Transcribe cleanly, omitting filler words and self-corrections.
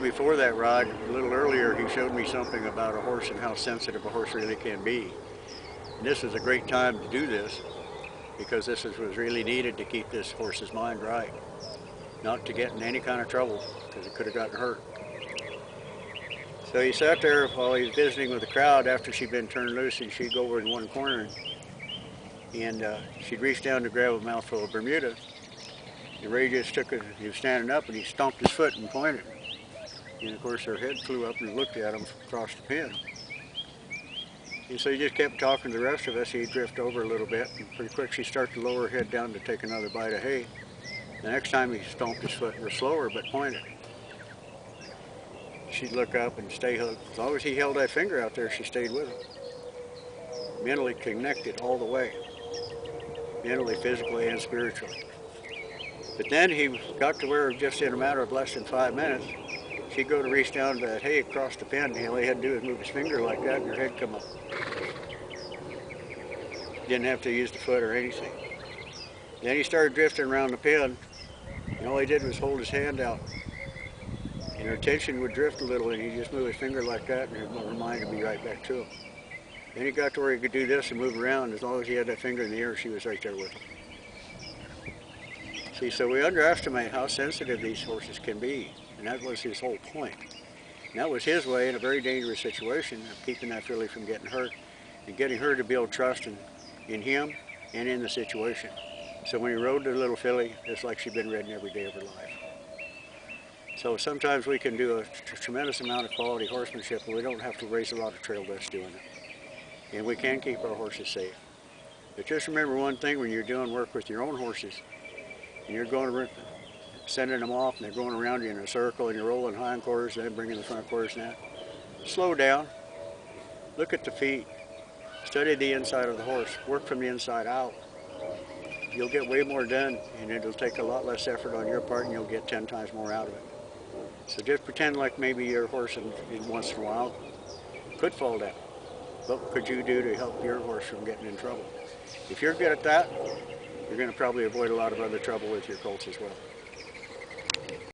before that ride, a little earlier, he showed me something about a horse and how sensitive a horse really can be. And this is a great time to do this because this was really needed to keep this horse's mind right, not to get in any kind of trouble because it could have gotten hurt. So he sat there while he was visiting with the crowd after she'd been turned loose, and she'd go over in one corner and she'd reach down to grab a mouthful of Bermuda. And Ray just took it, he was standing up and he stomped his foot and pointed. And of course her head flew up and looked at him across the pen. And so he just kept talking to the rest of us. He'd drift over a little bit, and pretty quick she started to lower her head down to take another bite of hay. The next time he stomped his foot, was slower but pointed. She'd look up and stay hooked. As long as he held that finger out there, she stayed with him. Mentally connected all the way. Mentally, physically, and spiritually. But then he got to where just in a matter of less than 5 minutes, she'd go to reach down to that hay across the pen, and all he had to do was move his finger like that and her head come up. Didn't have to use the foot or anything. Then he started drifting around the pen, and all he did was hold his hand out. And her attention would drift a little, and he'd just move his finger like that, and her mind would be right back to him. Then he got to where he could do this and move around. As long as he had that finger in the air, she was right there with him. See, so we underestimate how sensitive these horses can be, and that was his whole point. And that was his way in a very dangerous situation of keeping that filly from getting hurt and getting her to build trust in him and in the situation. So when he rode the little filly, it's like she'd been riding every day of her life. So sometimes we can do a tremendous amount of quality horsemanship, but we don't have to raise a lot of trail dust doing it. And we can keep our horses safe. But just remember one thing when you're doing work with your own horses, and you're going sending them off, and they're going around you in a circle, and you're rolling hind quarters, then bringing the front quarters down. Slow down. Look at the feet. Study the inside of the horse. Work from the inside out. You'll get way more done, and it'll take a lot less effort on your part, and you'll get 10 times more out of it. So just pretend like maybe your horse once in a while could fall down. What could you do to help your horse from getting in trouble? If you're good at that, you're going to probably avoid a lot of other trouble with your colts as well.